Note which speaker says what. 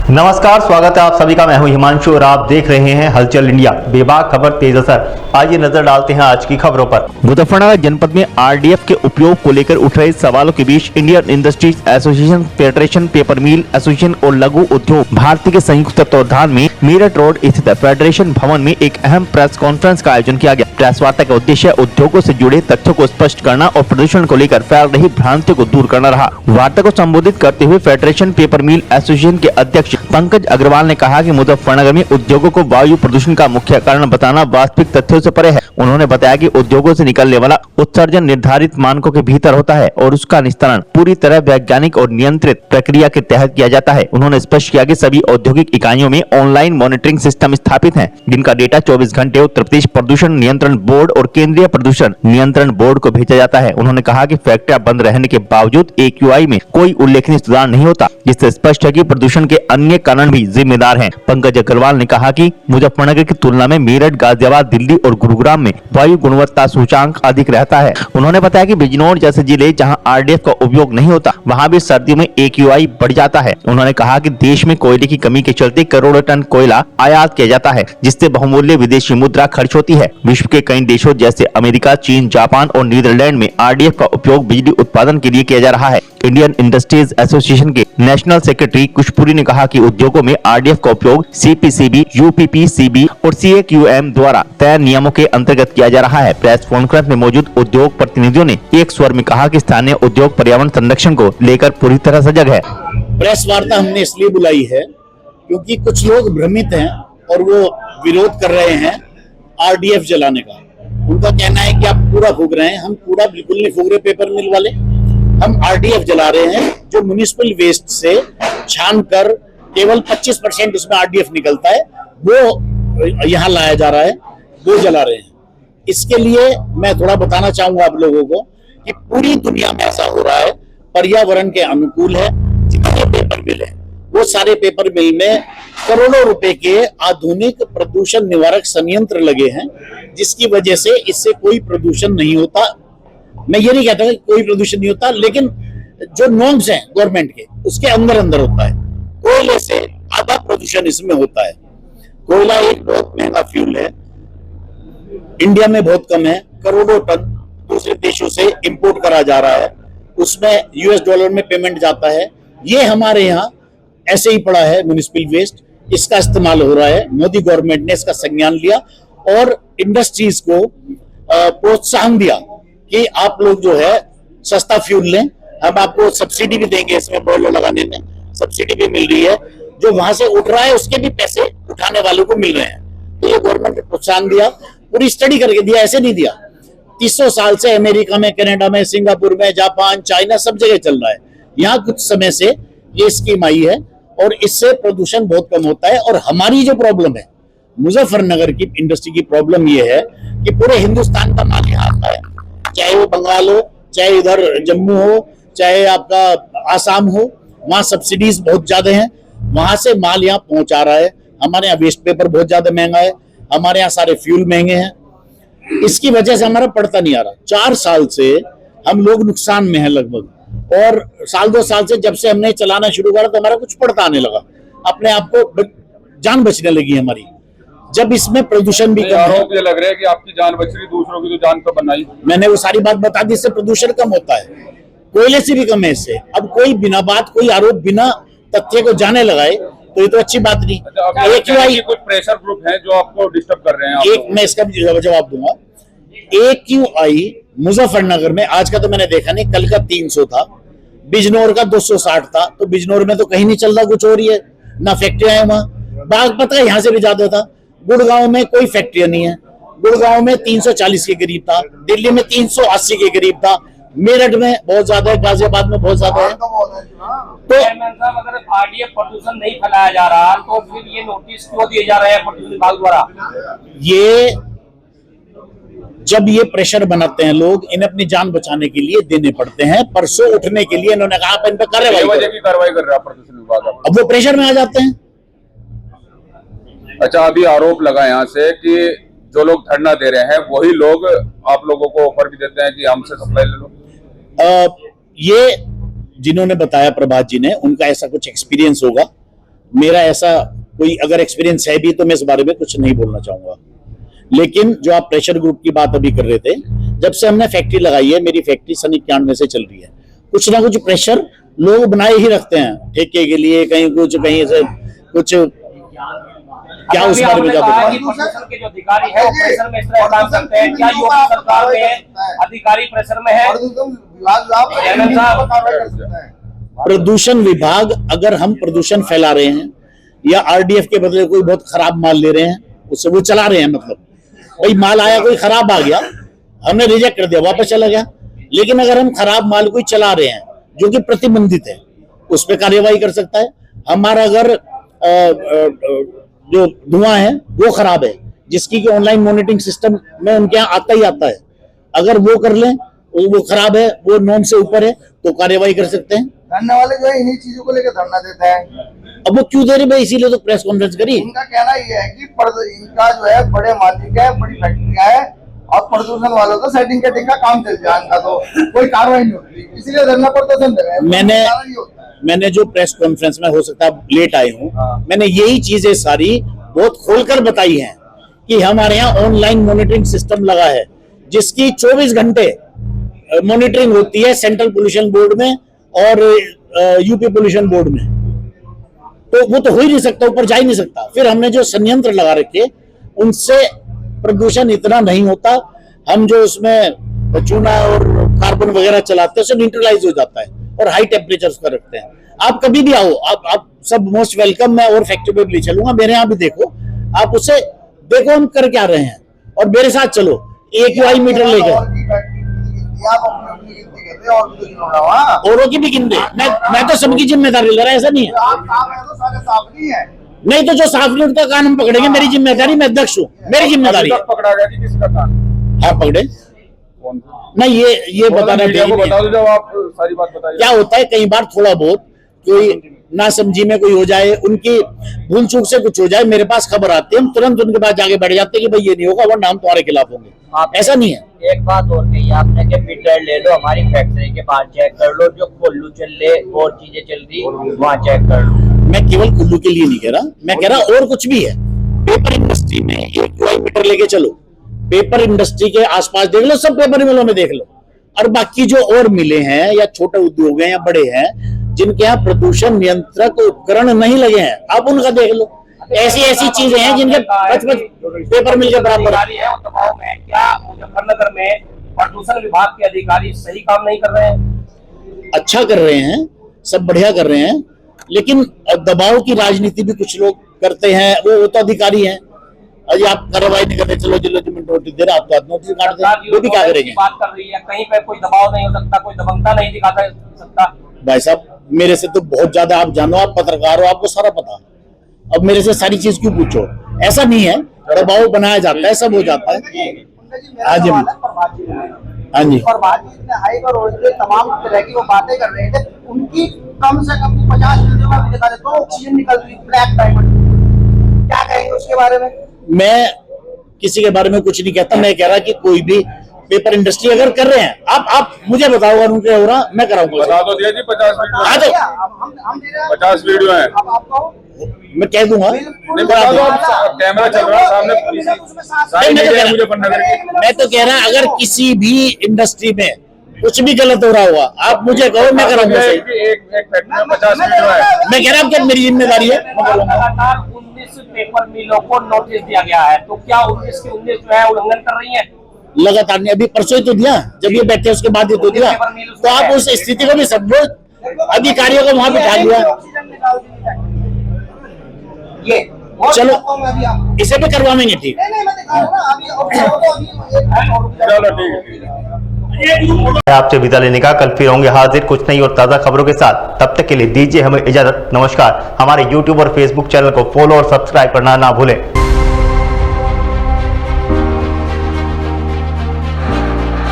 Speaker 1: नमस्कार, स्वागत है आप सभी का। मैं हूं हिमांशु और आप देख रहे हैं हलचल इंडिया। बेबाक खबर तेज असर। आइए नजर डालते हैं आज की खबरों पर। मुजफ्फरनगर जनपद में आरडीएफ के उपयोग को लेकर उठ रहे सवालों के बीच Indian industries association, federation paper mill association और लघु उद्योग भारती के संयुक्त तत्वावधान में मेरठ रोड स्थित फेडरेशन भवन में एक अहम प्रेस कॉन्फ्रेंस का आयोजन किया गया। प्रेस वार्ता का उद्देश्य उद्योगों से जुड़े तथ्यों को स्पष्ट करना और प्रदूषण को लेकर फैल रही भ्रांतियों को दूर करना रहा। वार्ता को संबोधित करते हुए फेडरेशन पेपर मिल एसोसिएशन के अध्यक्ष पंकज अग्रवाल ने कहा कि मुजफ्फरनगर में उद्योगों को वायु प्रदूषण का मुख्य कारण बताना वास्तविक तथ्यों से परे है। उन्होंने बताया कि उद्योगों से निकलने वाला उत्सर्जन निर्धारित मानकों के भीतर होता है और उसका निस्तारण पूरी तरह वैज्ञानिक और नियंत्रित प्रक्रिया के तहत किया जाता है। उन्होंने स्पष्ट किया कि सभी औद्योगिक इकाइयों में ऑनलाइन मॉनिटरिंग सिस्टम स्थापित है, जिनका डेटा 24 घंटे उत्तर प्रदेश प्रदूषण नियंत्रण बोर्ड और केंद्रीय प्रदूषण नियंत्रण बोर्ड को भेजा जाता है। उन्होंने कहा कि फैक्ट्रियां बंद रहने के बावजूद AQI में कोई उल्लेखनीय सुधार नहीं होता, जिससे स्पष्ट है कि प्रदूषण के अन्य कारण भी जिम्मेदार हैं। पंकज अग्रवाल ने कहा कि मुजफ्फरनगर की तुलना में मेरठ, गाजियाबाद, दिल्ली और गुरुग्राम में वायु गुणवत्ता सूचांक अधिक रहता है। उन्होंने बताया कि बिजनौर जैसे जिले जहां आरडीएफ का उपयोग नहीं होता, वहां भी सर्दियों में AQI बढ़ जाता है। उन्होंने कहा कि देश में कोयले की कमी के चलते करोड़ों टन कोयला आयात किया जाता है, जिससे बहुमूल्य विदेशी मुद्रा खर्च होती है। विश्व के कई देशों जैसे अमेरिका, चीन, जापान और नीदरलैंड में आरडीएफ का उपयोग बिजली उत्पादन के लिए किया जा रहा है। इंडियन इंडस्ट्रीज एसोसिएशन के नेशनल सेक्रेटरी कुशपुरी ने कहा कि उद्योगों में आरडीएफ का उपयोग CPCB, UPPCB और CAQM द्वारा तय नियमों के अंतर्गत किया जा रहा है। प्रेस कॉन्फ्रेंस में मौजूद उद्योग प्रतिनिधियों ने एक स्वर में कहा कि स्थानीय उद्योग पर्यावरण संरक्षण को लेकर पूरी तरह सजग है।
Speaker 2: प्रेस वार्ता हमने इसलिए बुलाई है क्योंकि कुछ लोग भ्रमित हैं और वो विरोध कर रहे हैं आरडीएफ जलाने का। उनका कहना है कि आप कूड़ा फूक रहे हैं। हम कूड़ा बिल्कुल नहीं फूक रहे पेपर मिल वाले, हम आरडीएफ जला रहे हैं जो म्युनिसिपल वेस्ट से छान कर केवल 25% उसमें आरडीएफ निकलता है, वो यहाँ लाया जा रहा है, वो जला रहे हैं। इसके लिए मैं थोड़ा बताना चाहूंगा आप लोगों को कि पूरी दुनिया में ऐसा हो रहा है, पर्यावरण के अनुकूल है। जितने पेपर मिल है वो सारे पेपर मिल में करोड़ों रुपए के आधुनिक प्रदूषण निवारक संयंत्र लगे हैं, जिसकी वजह से इससे कोई प्रदूषण नहीं होता। मैं ये नहीं कहता कि कोई प्रदूषण नहीं होता, लेकिन जो नॉर्म्स हैं गवर्नमेंट के उसके अंदर अंदर होता है। कोयले से आधा प्रदूषण इसमें होता है। कोयला एक बहुत महंगा फ्यूल है, इंडिया में बहुत कम है। करोड़ों टन दूसरे देशों से इंपोर्ट करा जा रहा है, उसमें US डॉलर में पेमेंट जाता है। ये हमारे यहाँ ऐसे ही पड़ा है म्युनिसिपल वेस्ट, इसका इस्तेमाल हो रहा है। मोदी गवर्नमेंट ने इसका संज्ञान लिया और इंडस्ट्रीज को प्रोत्साहन दिया कि आप लोग जो है सस्ता फ्यूल लें, हम आपको सब्सिडी भी देंगे, इसमें बॉयलर लगाने में सब्सिडी भी मिल रही है। जो वहां से उठ रहा है उसके भी पैसे उठाने वालों को मिल रहे हैं। तो ये गवर्नमेंट ने प्रोत्साहन दिया, पूरी स्टडी करके दिया, ऐसे नहीं दिया। 300 साल से अमेरिका में, कनाडा में, सिंगापुर में, जापान, चाइना सब जगह चल रहा है। यहाँ कुछ समय से ये स्कीम आई है और इससे प्रदूषण बहुत कम होता है। और हमारी जो प्रॉब्लम है मुजफ्फरनगर की इंडस्ट्री की प्रॉब्लम ये है कि पूरे हिंदुस्तान का माल यहाँ आता है, चाहे वो बंगाल हो, चाहे इधर जम्मू हो, चाहे आपका आसाम हो, वहाँ सब्सिडीज बहुत ज्यादा हैं, वहां से माल यहाँ पहुंचा रहा है। हमारे यहाँ वेस्ट पेपर बहुत ज्यादा महंगा है, हमारे यहाँ सारे फ्यूल महंगे हैं। इसकी वजह से हमारा पड़ता नहीं आ रहा। 4 साल से हम लोग नुकसान में हैं लगभग, और साल 2 साल से जब से हमने चलाना शुरू करा तो हमारा कुछ पड़ता आने लगा, अपने आप को जान बचने लगी हमारी। जब इसमें प्रदूषण भी कम है,
Speaker 3: मुझे लग रहा है कि आपकी जान बच रही, दूसरों की तो जान तो बनाई।
Speaker 2: मैंने वो सारी बात बता दी, इससे प्रदूषण कम होता है, कोयले से भी कम है इससे। अब कोई बिना बात, कोई आरोप बिना तथ्य को जाने लगाए तो ये तो अच्छी बात नहीं। AQI
Speaker 3: कुछ प्रेशर ग्रुप हैं जो आपको डिस्टर्ब कर रहे हैं।
Speaker 2: मैं इसका भी जवाब दूंगा। AQI मुजफ्फरनगर में आज का तो मैंने देखा नहीं, कल का 300 था, बिजनौर का 260 था। तो बिजनौर में तो कहीं नहीं चल रहा, कुछ हो रही है ना, फैक्ट्रियां हैं वहां। बागपत का यहाँ से भी ज्यादा था। गुड़गांव में कोई फैक्ट्रियां नहीं है, गुड़गांव में 340 के करीब था, दिल्ली में 380 के करीब था, मेरठ में बहुत ज्यादा है, गाजियाबाद में बहुत ज्यादा है। तो
Speaker 4: अगर आरडीएफ प्रदूषण नहीं फैलाया जा रहा तो फिर ये नोटिस क्यों दिए जा रहे हैं प्रदूषण विभाग द्वारा?
Speaker 2: ये जब ये प्रेशर बनाते हैं लोग, इन्हें अपनी जान बचाने के लिए देने पड़ते हैं। परसों उठने के लिए इन्होंने कहा आप इन पर कार्रवाई
Speaker 3: कर रहा है प्रदूषण विभाग।
Speaker 2: अब वो प्रेशर में आ जाते हैं।
Speaker 3: अच्छा, अभी आरोप लगा यहाँ से कि जो लोग धरना दे रहे हैं वही लोग आप लोगों को ऑफर भी देते हैं कि हमसे सप्लाई ले लो।
Speaker 2: ये जिन्होंने बताया प्रभात जी ने, उनका ऐसा कुछ एक्सपीरियंस होगा मेरा ऐसा कोई अगर एक्सपीरियंस है भी तो मैं इस बारे में कुछ नहीं बोलना चाहूंगा। लेकिन जो आप प्रेशर ग्रुप की बात अभी कर रहे थे, जब से हमने फैक्ट्री लगाई है, मेरी फैक्ट्री सन 91 से चल रही है, कुछ ना कुछ प्रेशर लोग बनाए ही रखते हैं ठेके के लिए, कहीं कुछ कहीं से कुछ। क्या उस बारे में
Speaker 4: प्रशासन के जो अधिकारी है वो प्रेशर में इस तरह काम करते हैं, क्या योगी सरकार में अधिकारी प्रेशर में है?
Speaker 2: प्रदूषण विभाग, अगर हम प्रदूषण फैला रहे हैं या आरडीएफ के बदले कोई बहुत खराब माल ले रहे हैं, उससे वो चला रहे हैं, मतलब भाई माल आया कोई खराब आ गया, हमने रिजेक्ट कर दिया, वापस चला गया। लेकिन अगर हम खराब माल कोई चला रहे हैं जो कि प्रतिबंधित है, उस पर कार्यवाही कर सकता है। हमारा अगर जो धुआं है वो खराब है, जिसकी कि ऑनलाइन मॉनिटरिंग सिस्टम में उनके यहाँ आता ही आता है, अगर वो कर लें, वो खराब है, वो नॉर्म से ऊपर है, तो कार्यवाही कर सकते हैं।
Speaker 5: धरने वाले जो है इन्हीं चीजों को लेकर धरना देता है।
Speaker 2: अब वो क्यों दे रहे भाई, इसीलिए तो प्रेस कॉन्फ्रेंस करी।
Speaker 5: इनका कहना ये है कि इनका जो है बड़े मालिक है, बड़ी फैक्ट्रियां है और प्रदूषण वालों का सेटिंग कटिंग का काम चल जाए, इनका तो कोई कार्रवाई नहीं होती, इसलिए धरना प्रदर्शन दे रहे हैं।
Speaker 2: मैंने जो प्रेस कॉन्फ्रेंस में, हो सकता है लेट आए हूँ, मैंने यही चीजें सारी बहुत खोलकर बताई हैं कि हमारे यहाँ ऑनलाइन मॉनिटरिंग सिस्टम लगा है, जिसकी 24 घंटे मॉनिटरिंग होती है सेंट्रल पोल्यूशन बोर्ड में और यूपी पोल्यूशन बोर्ड में। तो वो तो हो ही नहीं सकता, ऊपर जा ही नहीं सकता। फिर हमने जो संयंत्र लगा रखे, उनसे प्रदूषण इतना नहीं होता। हम जो उसमें चूना और कार्बन वगैरह चलाते हैं, उससे न्यूट्रलाइज हो जाता है और हाई टेम्परेचर पर रखते हैं। आप कभी भी आओ, आप सब मोस्ट वेलकम। मैं और फैक्ट्री पे भी ले चलूंगा, मेरे यहाँ भी देखो, आप उससे देखो हम कर क्या रहे हैं, और मेरे साथ चलो, AQI मीटर लेकर। औरों की भी गिनते, मैं तो सबकी जिम्मेदारी ले रहा, ऐसा नहीं है। नहीं तो जो साफ नहीं उनका कान हम पकड़ेंगे, मेरी जिम्मेदारी, मैं अध्यक्ष हूँ, मेरी जिम्मेदारी है।
Speaker 3: पकड़ा गया जी किसका कान?
Speaker 2: हाँ पकड़े नहीं, ये बताना
Speaker 3: बता दो, जब आप सारी बात बताइए।
Speaker 2: क्या होता है, कई बार थोड़ा बहुत कोई नासमझी में कोई हो जाए, उनकी भूल चूक से कुछ हो जाए, मेरे पास खबर आती है, हम तुरंत उनके पास जाके बैठ जाते हैं कि भाई ये नहीं होगा, वरना हम तुम्हारे खिलाफ होंगे। ऐसा नहीं है।
Speaker 6: एक बात और कही आपने कि मीटर ले लो, हमारी फैक्ट्री के पास चेक कर लो, जो कोल्लू चल रहे और चीजें चल रही वहाँ चेक कर लो।
Speaker 2: मैं केवल कुल्लू के लिए नहीं कह रहा, मैं कह रहा और कुछ भी है। पेपर इंडस्ट्री में AQI मीटर लेके चलो, पेपर इंडस्ट्री के आसपास देख लो, सब पेपर मिलों में देख लो, और बाकी जो और मिले हैं या छोटे उद्योग हैं या बड़े हैं, जिनके यहाँ प्रदूषण नियंत्रक उपकरण नहीं लगे हैं, आप उनका देख लो। ऐसी चीजें हैं जिनके 55 पेपर मिल के बराबर
Speaker 4: है। दबाव में क्या मुजफ्फरनगर में प्रदूषण विभाग के अधिकारी सही काम नहीं कर रहे हैं?
Speaker 2: अच्छा कर रहे हैं, सब बढ़िया कर रहे हैं, लेकिन दबाव की राजनीति भी कुछ लोग करते हैं। वो तो अधिकारी हैं, अजी आप कार्रवाई नहीं करते, चलो नोटिस दे रहे, आप तो नोटिस काट दें, वो भी क्या करेंगे?
Speaker 4: बात कर रही है, कहीं पे कोई दबाव नहीं हो सकता, कोई दबंगता नहीं दिखा सकता।
Speaker 2: भाई साहब, मेरे से तो बहुत ज्यादा आप जानो, आप पत्रकार हो, आपको सारा पता। अब मेरे से सारी चीज क्यों पूछो? ऐसा नहीं है, दबाव बनाया जाता है, सब हो जाता है। हाँ जी, हाँ जी।
Speaker 5: और तमाम तरह की वो बातें कर रहे थे, उनकी कम से कम 50 वीडियो में दिखा दे, तो ऑक्सीजन निकल रही, ब्लैक डायमंड, क्या कहेंगे उसके बारे में? मैं किसी के बारे में कुछ नहीं कहता, मैं कह रहा कि कोई भी पेपर इंडस्ट्री अगर कर रहे हैं, आप मुझे बताओ, अगर उनके हो रहा, मैं कराऊंगा।
Speaker 3: बता दो दिया जी, 50 वीडियो।
Speaker 2: हाँ तो
Speaker 3: 50 वीडियो है,
Speaker 2: मैं कह दूंगा।
Speaker 3: नहीं बता दो, कैमरा चल रहा है सामने, मुजफ्फरनगर की।
Speaker 2: मैं तो कह रहा अगर किसी भी इंडस्ट्री में कुछ भी गलत हो रहा हुआ, आप मुझे कहो, मैं कराऊंगा।
Speaker 3: एक फैक्ट्री में 50 वीडियो है,
Speaker 2: मैं कह रहा हूँ क्या मेरी जिम्मेदारी है।
Speaker 4: लगातार 19 पेपर मिलों को नोटिस दिया गया है, तो क्या 19 की 19 जो है उल्लंघन कर रही है?
Speaker 2: लगातार नहीं, अभी परसों ही तो दिया, जब ये बैठे उसके बाद ही तो दिया। तो आप उस स्थिति को भी समझो, अधिकारियों को वहां बिठा दिया। चलो इसे भी करवाएंगे, ठीक।
Speaker 3: चलो ठीक है।
Speaker 1: आपसे विदा लेने का, कल फिर होंगे हाजिर कुछ नई और ताज़ा खबरों के साथ। तब तक के लिए दीजिए हमें इजाजत। नमस्कार। हमारे YouTube और Facebook चैनल को फॉलो और सब्सक्राइब करना ना भूलें।